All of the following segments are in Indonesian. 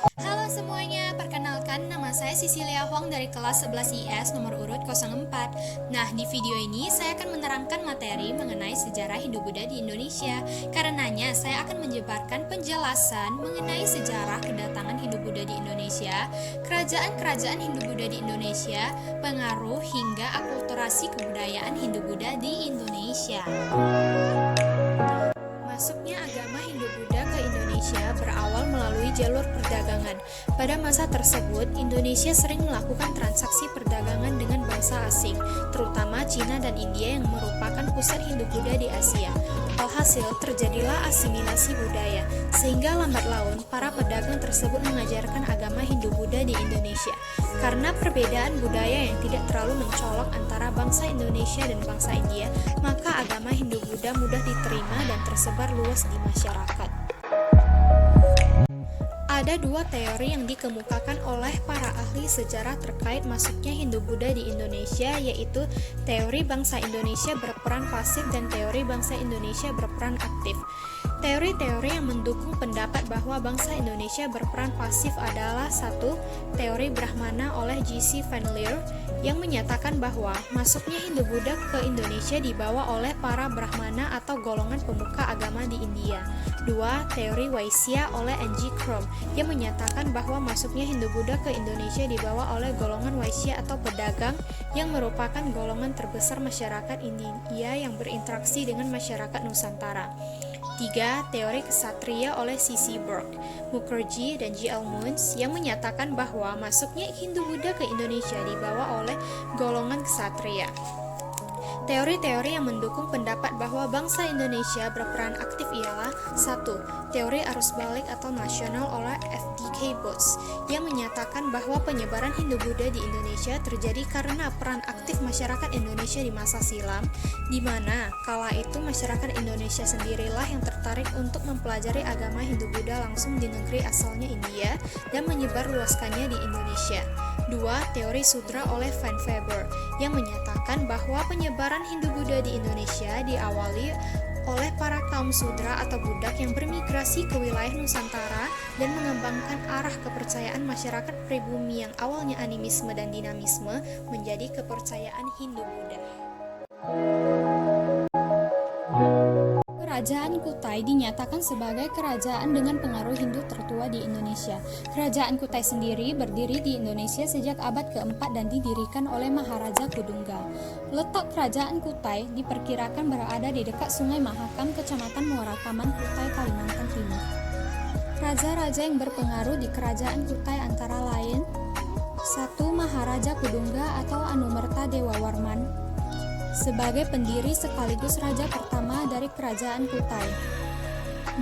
Halo semuanya, perkenalkan nama saya Cecilia Huang dari kelas 11 IS nomor urut 04. Nah, di video ini saya akan menerangkan materi mengenai sejarah Hindu-Buddha di Indonesia. Karenanya, saya akan menjabarkan penjelasan mengenai sejarah kedatangan Hindu-Buddha di Indonesia, kerajaan-kerajaan Hindu-Buddha di Indonesia, pengaruh hingga akulturasi kebudayaan Hindu-Buddha di Indonesia. Masuknya agama Hindu-Buddha ke Indonesia berawal melalui jalur perdagangan. Pada masa tersebut, Indonesia sering melakukan transaksi perdagangan dengan bangsa asing, terutama Cina dan India yang merupakan pusat Hindu-Buddha di Asia. Alhasil, terjadilah asimilasi budaya, sehingga lambat laun para pedagang tersebut mengajarkan agama Hindu-Buddha di Indonesia. Karena perbedaan budaya yang tidak terlalu mencolok antara bangsa Indonesia dan bangsa India, maka agama Hindu-Buddha mudah diterima dan tersebar luas di masyarakat. Ada dua teori yang dikemukakan oleh para ahli sejarah terkait masuknya Hindu-Buddha di Indonesia, yaitu teori bangsa Indonesia berperan pasif dan teori bangsa Indonesia berperan aktif. Teori-teori yang mendukung pendapat bahwa bangsa Indonesia berperan pasif adalah satu, teori Brahmana oleh G.C. Van Leer yang menyatakan bahwa masuknya Hindu-Buddha ke Indonesia dibawa oleh para Brahmana atau golongan pemuka agama di India. Dua, teori Waisya oleh N.G. Krom yang menyatakan bahwa masuknya Hindu-Buddha ke Indonesia dibawa oleh golongan Waisya atau pedagang yang merupakan golongan terbesar masyarakat India yang berinteraksi dengan masyarakat Nusantara. 3. Teori Ksatria oleh C.C. Burke, Mukherjee, dan G.L. Muns yang menyatakan bahwa masuknya Hindu-Buddha ke Indonesia dibawa oleh golongan Ksatria. Teori-teori yang mendukung pendapat bahwa bangsa Indonesia berperan aktif ialah 1. Teori arus balik atau nasional oleh F.D.K. Botts yang menyatakan bahwa penyebaran Hindu-Buddha di Indonesia terjadi karena peran aktif masyarakat Indonesia di masa silam, di mana kala itu masyarakat Indonesia sendirilah yang tertarik untuk mempelajari agama Hindu-Buddha langsung di negeri asalnya India dan menyebar luaskannya di Indonesia. 2. Teori Sudra oleh Van Weber yang menyatakan bahwa penyebaran Hindu-Buddha di Indonesia diawali oleh para kaum Sudra atau budak yang bermigrasi ke wilayah Nusantara dan mengembangkan arah kepercayaan masyarakat pribumi yang awalnya animisme dan dinamisme menjadi kepercayaan Hindu-Buddha. Kerajaan Kutai dinyatakan sebagai kerajaan dengan pengaruh Hindu tertua di Indonesia. Kerajaan Kutai sendiri berdiri di Indonesia sejak abad keempat dan didirikan oleh Maharaja Kudungga. Letak kerajaan Kutai diperkirakan berada di dekat Sungai Mahakam, Kecamatan Muarakaman, Kutai, Kalimantan Timur. Raja-raja yang berpengaruh di kerajaan Kutai antara lain 1. Maharaja Kudungga atau Anumerta Dewa Warman sebagai pendiri sekaligus raja pertama dari kerajaan Kutai.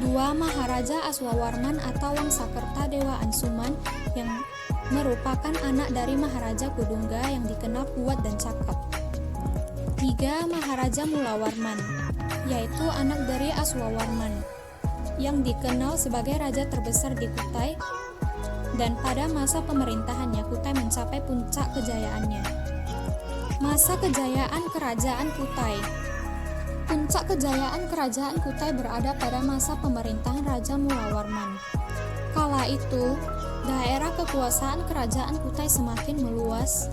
2. Maharaja Aswawarman atau Wangsakerta Dewa Ansuman yang merupakan anak dari Maharaja Kudungga yang dikenal kuat dan cakap. 3. Maharaja Mulawarman, yaitu anak dari Aswawarman yang dikenal sebagai raja terbesar di Kutai, dan pada masa pemerintahannya Kutai mencapai puncak kejayaannya. Masa kejayaan Kerajaan Kutai. Puncak kejayaan Kerajaan Kutai berada pada masa pemerintahan Raja Mulawarman. Kala itu, daerah kekuasaan Kerajaan Kutai semakin meluas.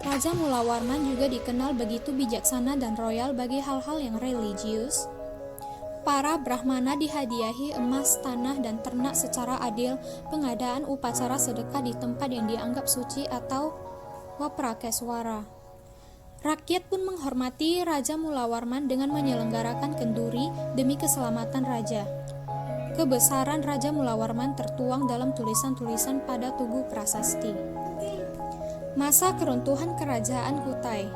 Raja Mulawarman juga dikenal begitu bijaksana dan royal bagi hal-hal yang religius. Para Brahmana dihadiahi emas, tanah, dan ternak secara adil. Pengadaan upacara sedekah di tempat yang dianggap suci atau Waprakeswara. Rakyat pun menghormati Raja Mulawarman dengan menyelenggarakan kenduri demi keselamatan raja. Kebesaran Raja Mulawarman tertuang dalam tulisan-tulisan pada Tugu Prasasti. Masa keruntuhan Kerajaan Kutai.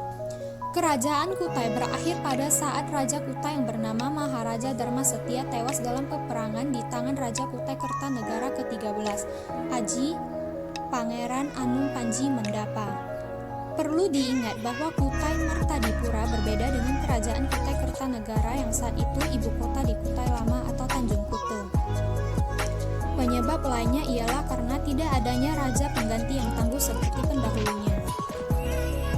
Kerajaan Kutai berakhir pada saat Raja Kutai yang bernama Maharaja Dharma Setia tewas dalam peperangan di tangan Raja Kutai Kertanegara ke-13, Aji Pangeran Anung Panji Mendapa. Perlu diingat bahwa Kutai Martadipura berbeda dengan kerajaan Kutai Kertanegara yang saat itu ibu kota di Kutai Lama atau Tanjung Kute. Penyebab lainnya ialah karena tidak adanya raja pengganti yang tangguh seperti pendahulunya.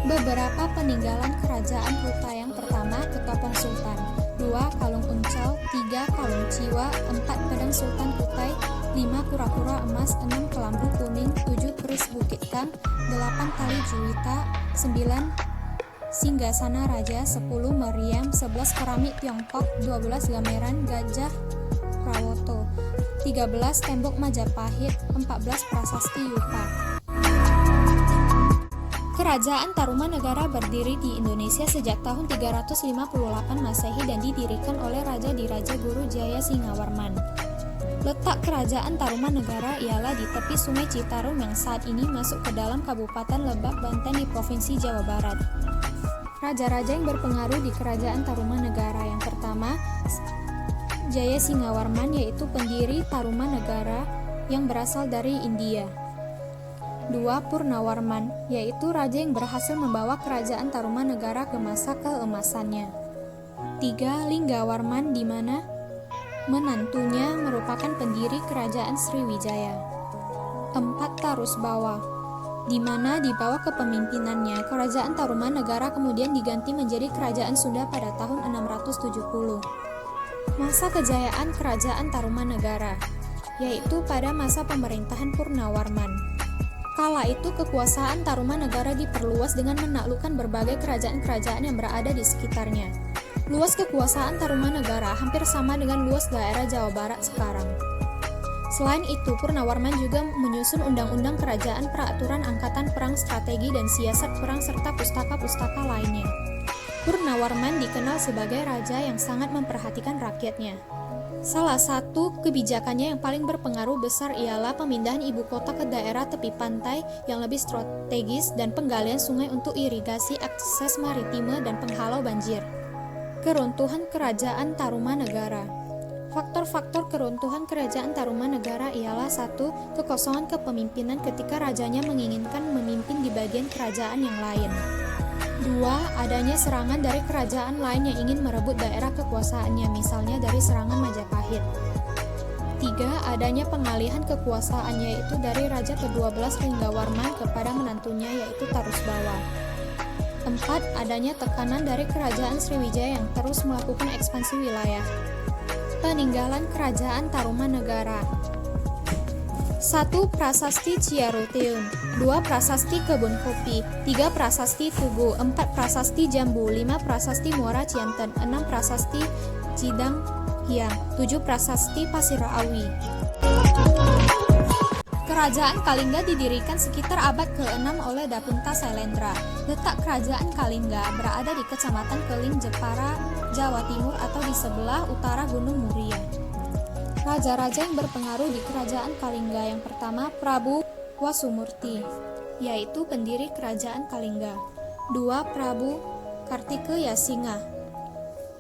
Beberapa peninggalan kerajaan Kutai: yang pertama, Ketopong Sultan, 2. Kalung Uncal, 3. Kalung Ciwa, 4. Pedang Sultan Kutai, 5 kura-kura emas, 6 kelambu kuning, 7 keris bukit kang, 8 tali juwita, 9 singgasana raja, 10 meriam, 11 keramik Tiongkok, 12 gamelan gajah Rawoto, 13 tembok Majapahit, 14 prasasti Yupa. Kerajaan Tarumanegara berdiri di Indonesia sejak tahun 358 Masehi dan didirikan oleh Raja Diraja Guru Jaya Singawarman. Letak kerajaan Tarumanegara ialah di tepi Sungai Citarum yang saat ini masuk ke dalam Kabupaten Lebak, Banten di Provinsi Jawa Barat. Raja-raja yang berpengaruh di kerajaan Tarumanegara yang pertama, Jaya Singawarman, yaitu pendiri Tarumanegara yang berasal dari India. 2. Purnawarman, yaitu raja yang berhasil membawa kerajaan Tarumanegara ke masa keemasannya. 3. Linggawarman, di mana menantunya merupakan pendiri kerajaan Sriwijaya. 4. Tarusbawa, di mana di bawah kepemimpinannya kerajaan Tarumanegara kemudian diganti menjadi kerajaan Sunda pada tahun 670. Masa kejayaan kerajaan Tarumanegara, yaitu pada masa pemerintahan Purnawarman. Kala itu kekuasaan Tarumanegara diperluas dengan menaklukkan berbagai kerajaan-kerajaan yang berada di sekitarnya. Luas kekuasaan Tarumanegara hampir sama dengan luas daerah Jawa Barat sekarang. Selain itu, Purnawarman juga menyusun undang-undang kerajaan, peraturan angkatan perang, strategi dan siasat perang serta pustaka-pustaka lainnya. Purnawarman dikenal sebagai raja yang sangat memperhatikan rakyatnya. Salah satu kebijakannya yang paling berpengaruh besar ialah pemindahan ibu kota ke daerah tepi pantai yang lebih strategis dan penggalian sungai untuk irigasi, akses maritime, dan penghalau banjir. Keruntuhan kerajaan Tarumanegara. Faktor-faktor keruntuhan kerajaan Tarumanegara ialah 1. Kekosongan kepemimpinan ketika rajanya menginginkan memimpin di bagian kerajaan yang lain. 2. Adanya serangan dari kerajaan lain yang ingin merebut daerah kekuasaannya, misalnya dari serangan Majapahit. 3. Adanya pengalihan kekuasaan, yaitu dari Raja ke-12 Linggawarman kepada menantunya, yaitu Tarusbawa. 4. Adanya tekanan dari kerajaan Sriwijaya yang terus melakukan ekspansi wilayah. Peninggalan kerajaan Tarumanegara. 1. Prasasti Ciaruteun, 2. Prasasti Kebun Kopi, 3. Prasasti Tugu, 4. Prasasti Jambu, 5. Prasasti Muara Cianten, 6. Prasasti Cidang Hiang, 7. Prasasti Pasir Awi. Kerajaan Kalingga didirikan sekitar abad ke-6 oleh Dapunta Sailendra. Letak kerajaan Kalingga berada di Kecamatan Keling, Jepara, Jawa Timur atau di sebelah utara Gunung Muria. Raja-raja yang berpengaruh di kerajaan Kalingga yang pertama, Prabu Wasumurti, yaitu pendiri kerajaan Kalingga. 2. Prabu Kartikeya Singa,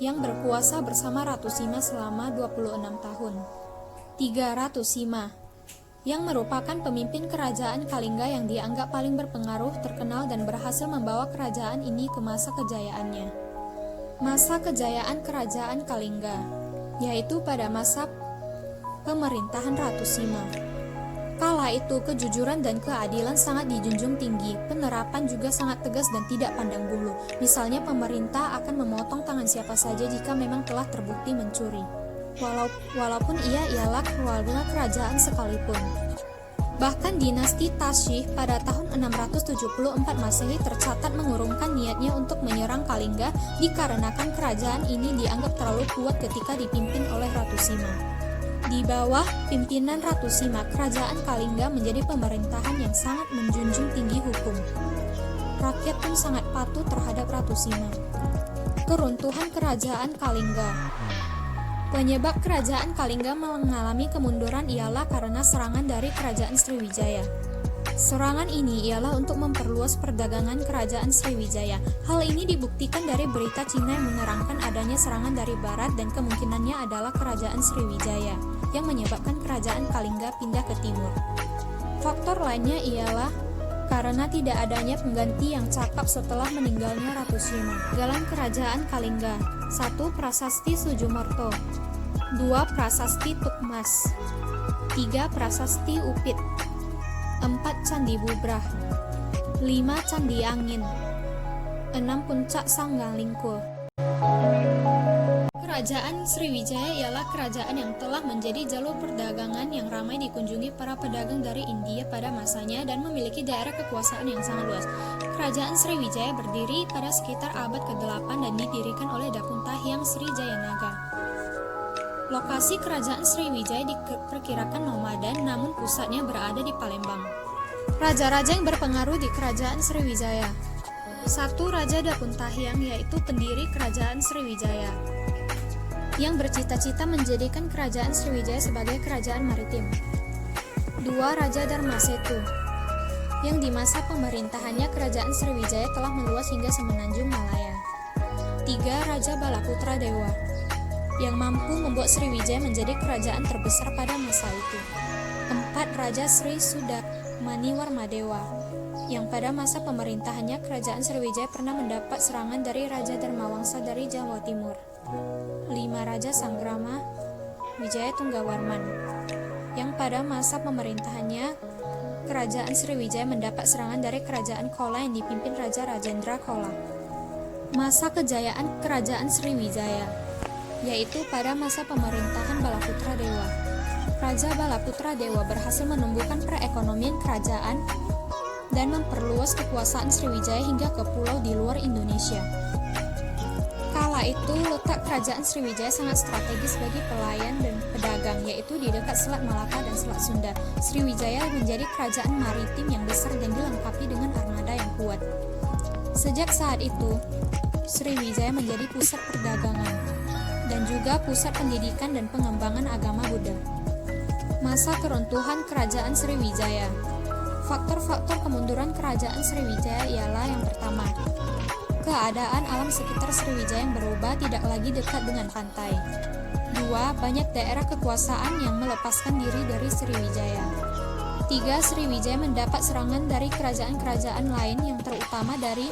yang berkuasa bersama Ratu Sima selama 26 tahun. 3. Ratu Sima, yang merupakan pemimpin kerajaan Kalingga yang dianggap paling berpengaruh, terkenal, dan berhasil membawa kerajaan ini ke masa kejayaannya. Masa kejayaan kerajaan Kalingga, yaitu pada masa pemerintahan Ratu Sima. Kala itu kejujuran dan keadilan sangat dijunjung tinggi, penerapan juga sangat tegas dan tidak pandang bulu. Misalnya pemerintah akan memotong tangan siapa saja jika memang telah terbukti mencuri, walaupun ia ialah keluarga kerajaan sekalipun. Bahkan dinasti Tasyih pada tahun 674 Masehi tercatat mengurungkan niatnya untuk menyerang Kalingga dikarenakan kerajaan ini dianggap terlalu kuat ketika dipimpin oleh Ratu Sima. Di bawah pimpinan Ratu Sima, kerajaan Kalingga menjadi pemerintahan yang sangat menjunjung tinggi hukum. Rakyat pun sangat patuh terhadap Ratu Sima. Keruntuhan kerajaan Kalingga. Penyebab kerajaan Kalingga mengalami kemunduran ialah karena serangan dari kerajaan Sriwijaya. Serangan ini ialah untuk memperluas perdagangan kerajaan Sriwijaya. Hal ini dibuktikan dari berita Cina yang menerangkan adanya serangan dari barat dan kemungkinannya adalah kerajaan Sriwijaya yang menyebabkan kerajaan Kalingga pindah ke timur. Faktor lainnya ialah karena tidak adanya pengganti yang cakap setelah meninggalnya Ratu Sima. Galan kerajaan Kalingga. 1. Prasasti Sujumorto, 2. Prasasti Tukmas, 3. Prasasti Upit, 4. Candi Bubrah, 5. Candi Angin, 6. Puncak Sanggalingko. Kerajaan Sriwijaya ialah kerajaan yang telah menjadi jalur perdagangan yang ramai dikunjungi para pedagang dari India pada masanya dan memiliki daerah kekuasaan yang sangat luas. Kerajaan Sriwijaya berdiri pada sekitar abad ke-8 dan didirikan oleh Dapunta Hyang Sri Jayanaga. Lokasi kerajaan Sriwijaya diperkirakan nomaden, namun pusatnya berada di Palembang. Raja-raja yang berpengaruh di kerajaan Sriwijaya. 1. Raja Dapunta Hyang, yaitu pendiri kerajaan Sriwijaya, yang bercita-cita menjadikan kerajaan Sriwijaya sebagai kerajaan maritim. 2. Raja Dharmasetu, yang di masa pemerintahannya kerajaan Sriwijaya telah meluas hingga semenanjung Malaya. 3. Raja Balaputra Dewa, yang mampu membuat Sriwijaya menjadi kerajaan terbesar pada masa itu. 4. Raja Sri Sudamaniwarmadewa, yang pada masa pemerintahannya kerajaan Sriwijaya pernah mendapat serangan dari Raja Dharmawangsa dari Jawa Timur. 5. Raja Sanggrama Wijaya Tunggawarman, yang pada masa pemerintahannya kerajaan Sriwijaya mendapat serangan dari kerajaan Chola yang dipimpin Raja Rajendra Chola. Masa kejayaan kerajaan Sriwijaya, yaitu pada masa pemerintahan Balaputra Dewa. Raja Balaputra Dewa berhasil menumbuhkan perekonomian kerajaan dan memperluas kekuasaan Sriwijaya hingga ke pulau di luar Indonesia. Kala itu, letak kerajaan Sriwijaya sangat strategis bagi pelayan dan pedagang, yaitu di dekat Selat Malaka dan Selat Sunda. Sriwijaya menjadi kerajaan maritim yang besar dan dilengkapi dengan armada yang kuat. Sejak saat itu, Sriwijaya menjadi pusat perdagangan dan juga pusat pendidikan dan pengembangan agama Buddha. Masa keruntuhan kerajaan Sriwijaya. Faktor-faktor kemunduran kerajaan Sriwijaya ialah yang pertama, keadaan alam sekitar Sriwijaya yang berubah, tidak lagi dekat dengan pantai. 2. Banyak daerah kekuasaan yang melepaskan diri dari Sriwijaya. 3. Sriwijaya mendapat serangan dari kerajaan-kerajaan lain yang terutama dari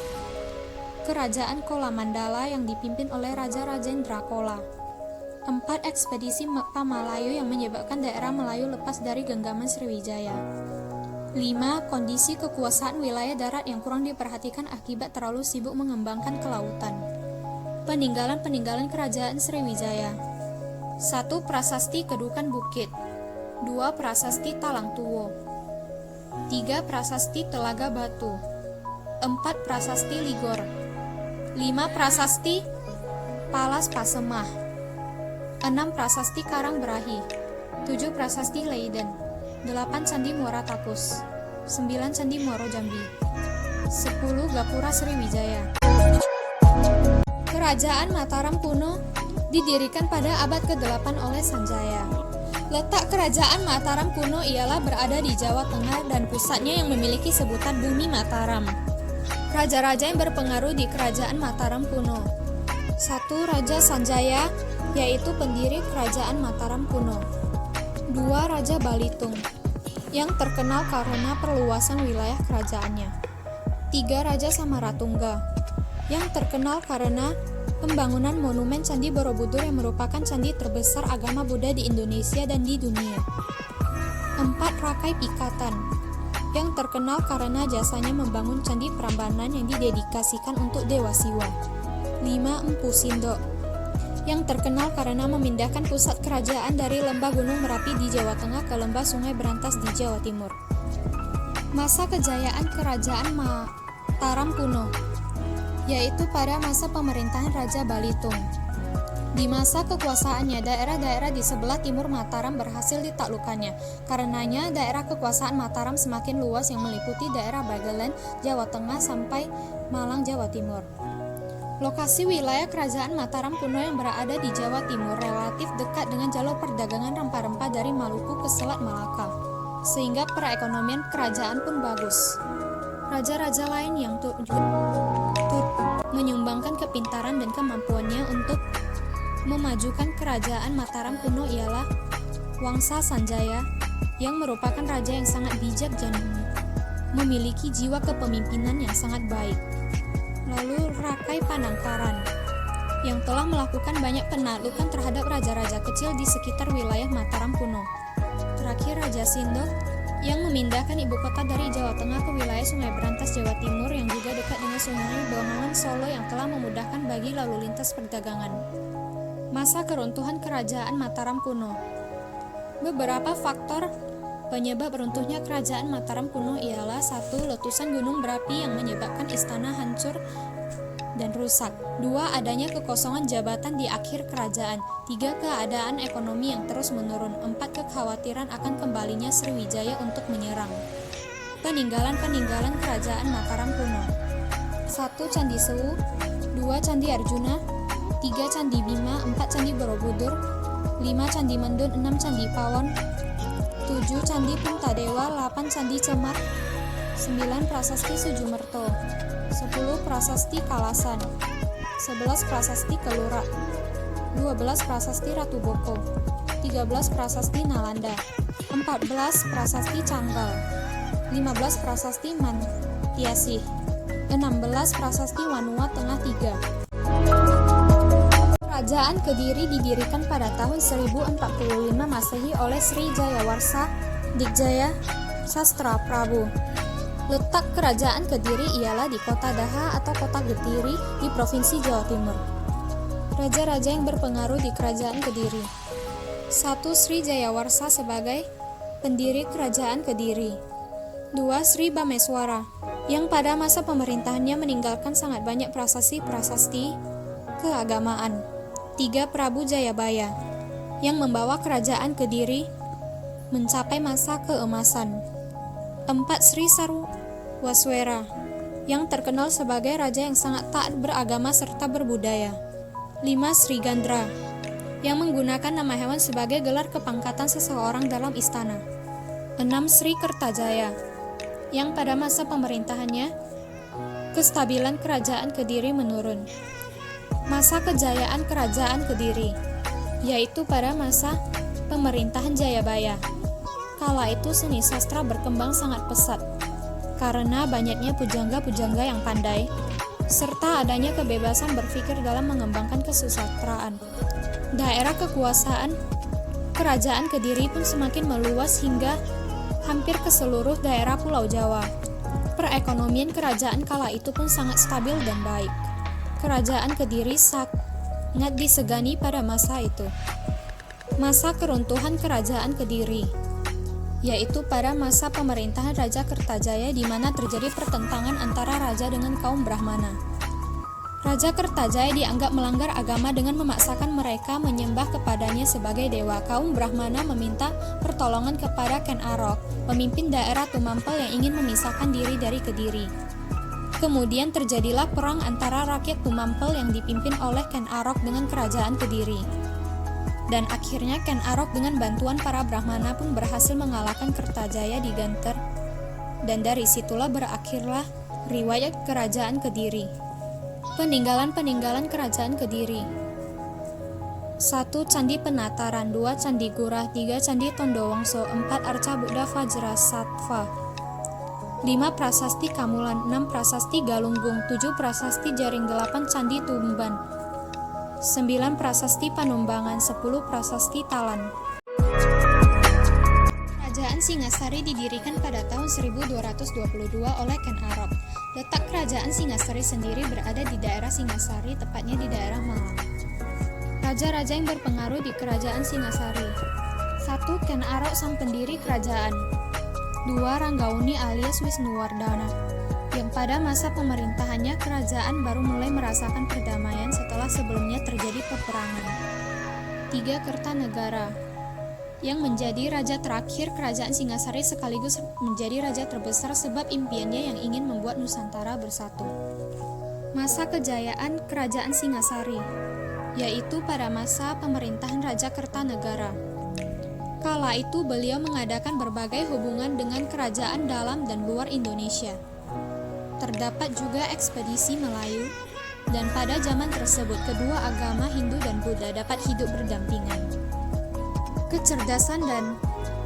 Kerajaan Chola Mandala yang dipimpin oleh Raja Rajendra Chola. 4. Ekspedisi Mekta Malayu yang menyebabkan daerah Melayu lepas dari genggaman Sriwijaya. 5. Kondisi kekuasaan wilayah darat yang kurang diperhatikan akibat terlalu sibuk mengembangkan kelautan. Peninggalan-peninggalan kerajaan Sriwijaya. 1. Prasasti Kedukan Bukit. 2. Prasasti Talang Tuwo. 3. Prasasti Telaga Batu. 4. Prasasti Ligor. 5. Prasasti Palas Pasemah. 6. Prasasti Karang Berahi. 7. Prasasti Leiden. 8. Candi Muara Takus. 9. Candi Muaro Jambi. 10. Gapura Sriwijaya. Kerajaan Mataram kuno didirikan pada abad ke-8 oleh Sanjaya. Letak kerajaan Mataram kuno ialah berada di Jawa Tengah dan pusatnya yang memiliki sebutan Bumi Mataram. Raja-raja yang berpengaruh di kerajaan Mataram kuno. 1. Raja Sanjaya, yaitu pendiri kerajaan Mataram kuno. 2. Raja Balitung, yang terkenal karena perluasan wilayah kerajaannya. 3. Raja Samaratungga, yang terkenal karena pembangunan monumen Candi Borobudur yang merupakan candi terbesar agama Buddha di Indonesia dan di dunia. 4. Rakai Pikatan, yang terkenal karena jasanya membangun Candi Prambanan yang didedikasikan untuk Dewa Siwa. 5. Empu Sindok, yang terkenal karena memindahkan pusat kerajaan dari lembah Gunung Merapi di Jawa Tengah ke lembah Sungai Berantas di Jawa Timur. Masa kejayaan kerajaan Mataram kuno, yaitu pada masa pemerintahan Raja Balitung. Di masa kekuasaannya, daerah-daerah di sebelah timur Mataram berhasil ditaklukkannya. Karenanya, daerah kekuasaan Mataram semakin luas yang meliputi daerah Bagelen, Jawa Tengah sampai Malang, Jawa Timur. Lokasi wilayah kerajaan Mataram kuno yang berada di Jawa Timur relatif dekat dengan jalur perdagangan rempah-rempah dari Maluku ke Selat Malaka, sehingga perekonomian kerajaan pun bagus. Raja-raja lain yang turut menyumbangkan kepintaran dan kemampuannya untuk memajukan kerajaan Mataram kuno ialah Wangsa Sanjaya, yang merupakan raja yang sangat bijak dan memiliki jiwa kepemimpinan yang sangat baik. Lalu Rakai Panangkaran, yang telah melakukan banyak penaklukan terhadap raja-raja kecil di sekitar wilayah Mataram kuno. Terakhir Raja Sindok, yang memindahkan ibu kota dari Jawa Tengah ke wilayah Sungai Berantas, Jawa Timur yang juga dekat dengan Sungai Bengawan Solo yang telah memudahkan bagi lalu lintas perdagangan. Masa keruntuhan Kerajaan Mataram kuno. Beberapa faktor penyebab runtuhnya Kerajaan Mataram kuno ialah: 1. Letusan gunung berapi yang menyebabkan istana hancur dan rusak. 2. Adanya kekosongan jabatan di akhir kerajaan. 3. Keadaan ekonomi yang terus menurun. 4. Kekhawatiran akan kembalinya Sriwijaya untuk menyerang. Peninggalan-peninggalan Kerajaan Mataram kuno. 1. Candi Sewu. 2. Candi Arjuna. 3. Candi Bima. 4. Candi Borobudur. 5. Candi Mendut. 6. Candi Pawon. 7. Candi Puntadewa. 8. Candi Cemar. 9. Prasasti Sujumerto. 10. Prasasti Kalasan. 11. Prasasti Kelura. 12. Prasasti Ratu Boko. 13. Prasasti Nalanda. 14. Prasasti Canggal. 15. Prasasti Mantiasih. 16. Prasasti Wanua Tengah 3. Kerajaan Kediri didirikan pada tahun 1045 Masehi oleh Sri Jayawarsa Dikjaya Sastra Prabu. Letak Kerajaan Kediri ialah di Kota Daha atau Kota Getiri di Provinsi Jawa Timur. Raja-raja yang berpengaruh di Kerajaan Kediri. 1. Sri Jayawarsa sebagai pendiri Kerajaan Kediri. 2. Sri Bameswara, yang pada masa pemerintahannya meninggalkan sangat banyak prasasti-prasasti keagamaan. 3. Prabu Jayabaya, yang membawa Kerajaan Kediri mencapai masa keemasan. 4. Sri Sarwaswera, yang terkenal sebagai raja yang sangat taat beragama serta berbudaya. 5. Sri Gandra, yang menggunakan nama hewan sebagai gelar kepangkatan seseorang dalam istana. 6. Sri Kertajaya, yang pada masa pemerintahannya kestabilan Kerajaan Kediri menurun. Masa kejayaan Kerajaan Kediri, yaitu pada masa pemerintahan Jayabaya. Kala itu seni sastra berkembang sangat pesat karena banyaknya pujangga-pujangga yang pandai serta adanya kebebasan berpikir dalam mengembangkan kesusastraan. Daerah kekuasaan Kerajaan Kediri pun semakin meluas hingga hampir ke seluruh daerah Pulau Jawa. Perekonomian kerajaan kala itu pun sangat stabil dan baik. Kerajaan Kediri sangat disegani pada masa itu. Masa keruntuhan Kerajaan Kediri, yaitu pada masa pemerintahan Raja Kertajaya di mana terjadi pertentangan antara raja dengan kaum Brahmana. Raja Kertajaya dianggap melanggar agama dengan memaksakan mereka menyembah kepadanya sebagai dewa. Kaum Brahmana meminta pertolongan kepada Ken Arok, pemimpin daerah Tumampel yang ingin memisahkan diri dari Kediri. Kemudian terjadilah perang antara rakyat Tumampel yang dipimpin oleh Ken Arok dengan Kerajaan Kediri. Dan akhirnya Ken Arok dengan bantuan para Brahmana pun berhasil mengalahkan Kertajaya di Ganter. Dan dari situlah berakhirlah riwayat Kerajaan Kediri. Peninggalan-peninggalan Kerajaan Kediri. 1. Candi Penataran. 2. Candi Gurah. 3. Candi Tondowongso. 4. Arca Buddha Vajra Sattva. 5. Prasasti Kamulan. 6. Prasasti Galunggung. 7. Prasasti Jaring. 8. Candi Tumban. 9. Prasasti Panumbangan. 10. Prasasti Talan. Kerajaan Singasari didirikan pada tahun 1222 oleh Ken Arok. Letak Kerajaan Singasari sendiri berada di daerah Singasari, tepatnya di daerah Malang. Raja-raja yang berpengaruh di Kerajaan Singasari. 1. Ken Arok sang pendiri kerajaan. 2. Ranggauni alias Wisnuwardana, yang pada masa pemerintahannya kerajaan baru mulai merasakan perdamaian setelah sebelumnya terjadi peperangan. 3. Kertanegara, yang menjadi raja terakhir Kerajaan Singasari sekaligus menjadi raja terbesar sebab impiannya yang ingin membuat Nusantara bersatu. Masa kejayaan Kerajaan Singasari, yaitu pada masa pemerintahan Raja Kertanegara. Kala itu beliau mengadakan berbagai hubungan dengan kerajaan dalam dan luar Indonesia. Terdapat juga ekspedisi Melayu, dan pada zaman tersebut kedua agama Hindu dan Buddha dapat hidup berdampingan. Kecerdasan dan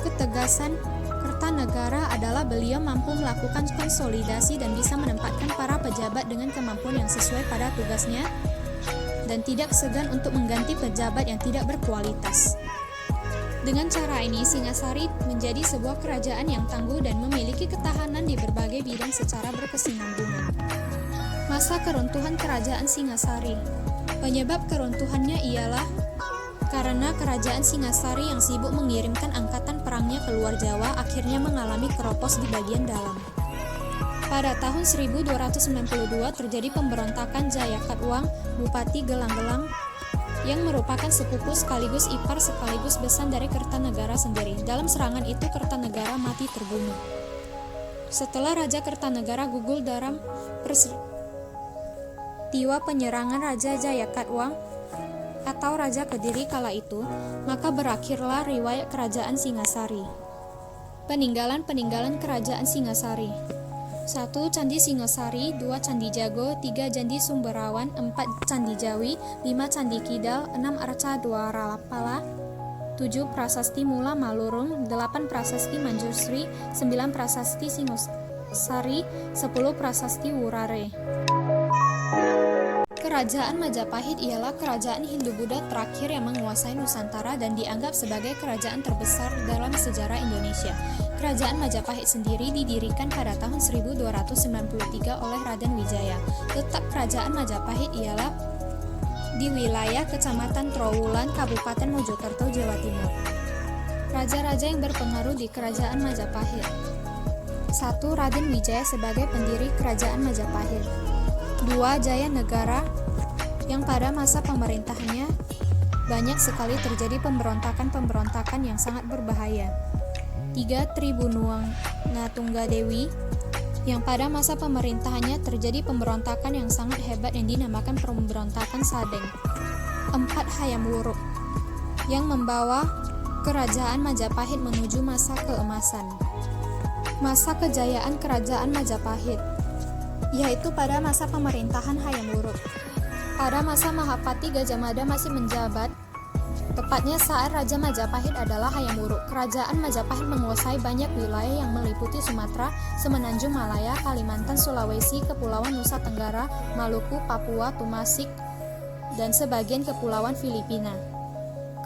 ketegasan Kertanegara adalah beliau mampu melakukan konsolidasi dan bisa menempatkan para pejabat dengan kemampuan yang sesuai pada tugasnya dan tidak segan untuk mengganti pejabat yang tidak berkualitas. Dengan cara ini, Singasari menjadi sebuah kerajaan yang tangguh dan memiliki ketahanan di berbagai bidang secara berkesinambungan. Masa keruntuhan Kerajaan Singasari. Penyebab keruntuhannya ialah Karena kerajaan Singasari yang sibuk mengirimkan angkatan perangnya ke luar Jawa akhirnya mengalami keropos di bagian dalam. Pada tahun 1292 terjadi pemberontakan Jayakatwang, Bupati Gelang-Gelang, yang merupakan sepupu sekaligus ipar sekaligus besan dari Kertanegara sendiri. Dalam serangan itu Kertanegara mati terbunuh. Setelah Raja Kertanegara gugur dalam peristiwa penyerangan Raja Jayakatwang atau Raja Kediri kala itu, maka berakhirlah riwayat Kerajaan Singasari. Peninggalan Kerajaan Singasari: 1. Candi Singasari, 2. Candi Jago, 3. Candi Sumberawan, 4. Candi Jawi, 5. Candi Kidal, 6. Arca Dwarapala, 7. Prasasti Mula Malurung, 8. Prasasti Manjursri, 9. Prasasti Singosari, 10. Prasasti Wurare. Kerajaan Majapahit ialah kerajaan Hindu-Buddha terakhir yang menguasai Nusantara dan dianggap sebagai kerajaan terbesar dalam sejarah Indonesia. Kerajaan Majapahit sendiri didirikan pada tahun 1293 oleh Raden Wijaya. Letak kerajaan Majapahit ialah di wilayah Kecamatan Trowulan, Kabupaten Mojokerto, Jawa Timur. Raja-raja yang berpengaruh di kerajaan Majapahit: 1. Raden Wijaya sebagai pendiri kerajaan Majapahit. 2. Jaya Negara, yang pada masa pemerintahannya banyak sekali terjadi pemberontakan yang sangat berbahaya. 3. Tribunwana Tunggadewi, yang pada masa pemerintahannya terjadi pemberontakan yang sangat hebat yang dinamakan pemberontakan Sadeng. 4. Hayam Wuruk, yang membawa kerajaan Majapahit menuju masa keemasan. Masa kejayaan kerajaan Majapahit yaitu pada masa pemerintahan Hayam Wuruk. Pada masa Mahapati Gajah Mada masih menjabat, tepatnya saat Raja Majapahit adalah Hayam Wuruk, kerajaan Majapahit menguasai banyak wilayah yang meliputi Sumatera, Semenanjung Malaya, Kalimantan, Sulawesi, Kepulauan Nusa Tenggara, Maluku, Papua, Tumasik, dan sebagian kepulauan Filipina.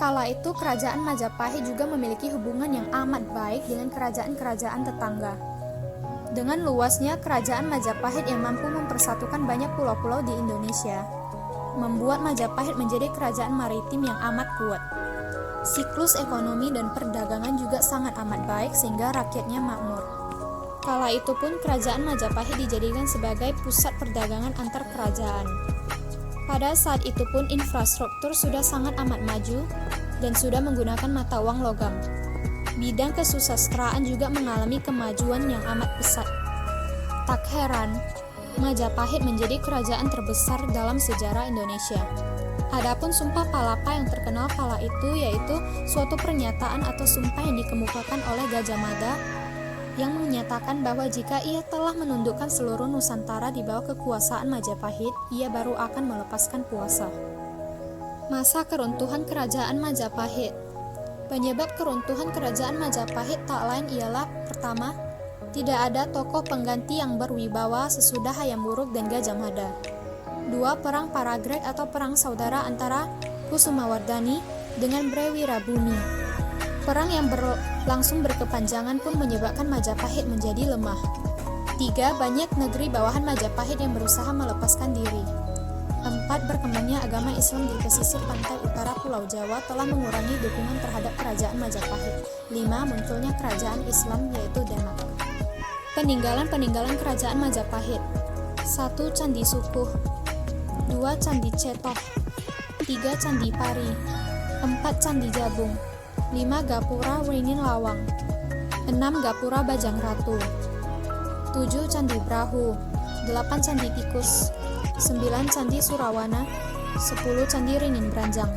Kala itu kerajaan Majapahit juga memiliki hubungan yang amat baik dengan kerajaan-kerajaan tetangga. Dengan luasnya kerajaan Majapahit yang mampu mempersatukan banyak pulau-pulau di Indonesia, membuat Majapahit menjadi kerajaan maritim yang amat kuat. Siklus ekonomi dan perdagangan juga sangat amat baik sehingga rakyatnya makmur. Kala itu pun kerajaan Majapahit dijadikan sebagai pusat perdagangan antar kerajaan. Pada saat itu pun infrastruktur sudah sangat amat maju dan sudah menggunakan mata uang logam. Bidang kesusastraan juga mengalami kemajuan yang amat pesat. Tak heran, Majapahit menjadi kerajaan terbesar dalam sejarah Indonesia. Adapun Sumpah Palapa yang terkenal kala itu yaitu suatu pernyataan atau sumpah yang dikemukakan oleh Gajah Mada yang menyatakan bahwa jika ia telah menundukkan seluruh Nusantara di bawah kekuasaan Majapahit, ia baru akan melepaskan puasa. Masa keruntuhan kerajaan Majapahit. Penyebab keruntuhan kerajaan Majapahit tak lain ialah: pertama, tidak ada tokoh pengganti yang berwibawa sesudah Hayam Wuruk dan Gajah Mada. 2. Perang Paragreg atau perang saudara antara Kusumawardhani dengan Brewirabuni. Perang yang berlangsung berkepanjangan pun menyebabkan Majapahit menjadi lemah. 3. Banyak negeri bawahan Majapahit yang berusaha melepaskan diri. 4. Berkembangnya agama Islam di pesisir pantai utara Pulau Jawa telah mengurangi dukungan terhadap kerajaan Majapahit. 5. Munculnya kerajaan Islam yaitu Demak. Peninggalan kerajaan Majapahit: 1. Candi Sukuh, 2. Candi Cetoh, 3. Candi Pari, 4. Candi Jabung, 5. Gapura Wringin Lawang, 6. Gapura Bajang Ratu, 7. Candi Brahu, 8. Candi Tikus, 9. Candi Surawana, 10. Candi Ringin Branjang.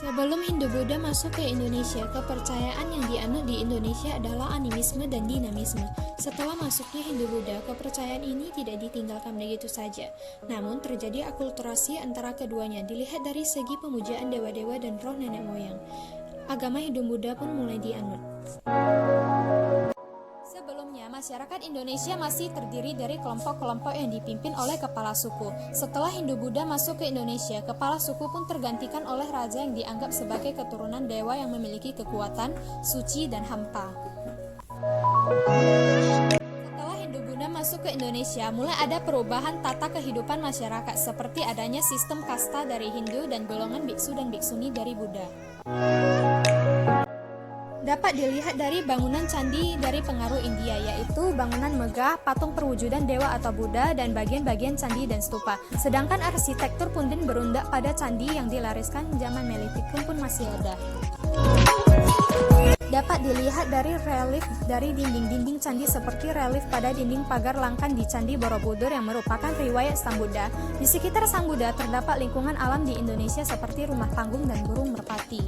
Sebelum Hindu-Buddha masuk ke Indonesia, kepercayaan yang dianut di Indonesia adalah animisme dan dinamisme. Setelah masuknya Hindu-Buddha, kepercayaan ini tidak ditinggalkan begitu saja. Namun terjadi akulturasi antara keduanya, dilihat dari segi pemujaan dewa-dewa dan roh nenek moyang. Agama Hindu-Buddha pun mulai dianut. Sebelumnya, masyarakat Indonesia masih terdiri dari kelompok-kelompok yang dipimpin oleh kepala suku. Setelah Hindu-Buddha masuk ke Indonesia, kepala suku pun tergantikan oleh raja yang dianggap sebagai keturunan dewa yang memiliki kekuatan, suci, dan hampa. Setelah Hindu-Buddha masuk masuk ke Indonesia, mulai ada perubahan tata kehidupan masyarakat seperti adanya sistem kasta dari Hindu dan golongan biksu dan biksuni dari Buddha. Dapat dilihat dari bangunan candi dari pengaruh India, yaitu bangunan megah, patung perwujudan dewa atau Buddha, dan bagian-bagian candi dan stupa. Sedangkan arsitektur punden berundak pada candi yang dilariskan zaman Melitikum pun masih ada. Dapat dilihat dari relief dari dinding-dinding candi seperti relief pada dinding pagar langkan di Candi Borobudur yang merupakan riwayat Sang Buddha. Di sekitar Sang Buddha terdapat lingkungan alam di Indonesia seperti rumah panggung dan burung merpati.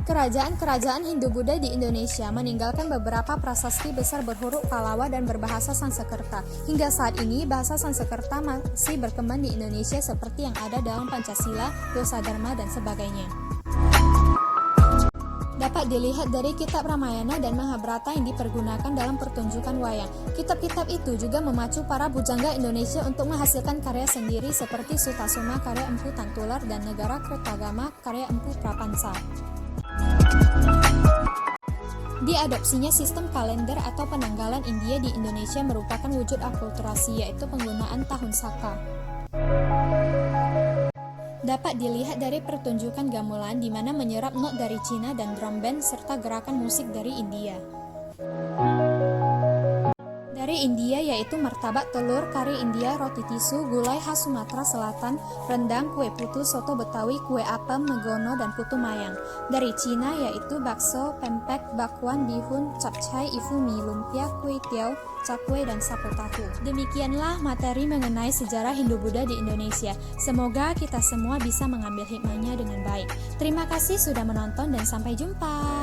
Kerajaan-kerajaan Hindu-Buddha di Indonesia meninggalkan beberapa prasasti besar berhuruf Pallawa dan berbahasa Sanskerta. Hingga saat ini, bahasa Sanskerta masih berkembang di Indonesia seperti yang ada dalam Pancasila, Dosa Dharma, dan sebagainya. Dapat dilihat dari kitab Ramayana dan Mahabharata yang dipergunakan dalam pertunjukan wayang. Kitab-kitab itu juga memacu para bujangga Indonesia untuk menghasilkan karya sendiri seperti Sutasoma karya Empu Tantular dan Negara Kertagama karya Empu Prapansa. Diadopsinya sistem kalender atau penanggalan India di Indonesia merupakan wujud akulturasi, yaitu penggunaan tahun Saka. Dapat dilihat dari pertunjukan gamelan di mana menyerap not dari Cina dan drum band serta gerakan musik dari India. Dari India yaitu martabak telur, kari India, roti tisu, gulai khas Sumatera Selatan, rendang, kue putu, soto Betawi, kue apem, megono, dan putu mayang. Dari Cina yaitu bakso, pempek, bakwan, bihun, capcay, ifu mie, lumpia, kue tiao, cakwe, dan sapu tahu. Demikianlah materi mengenai sejarah Hindu-Buddha di Indonesia. Semoga kita semua bisa mengambil hikmahnya dengan baik. Terima kasih sudah menonton dan sampai jumpa.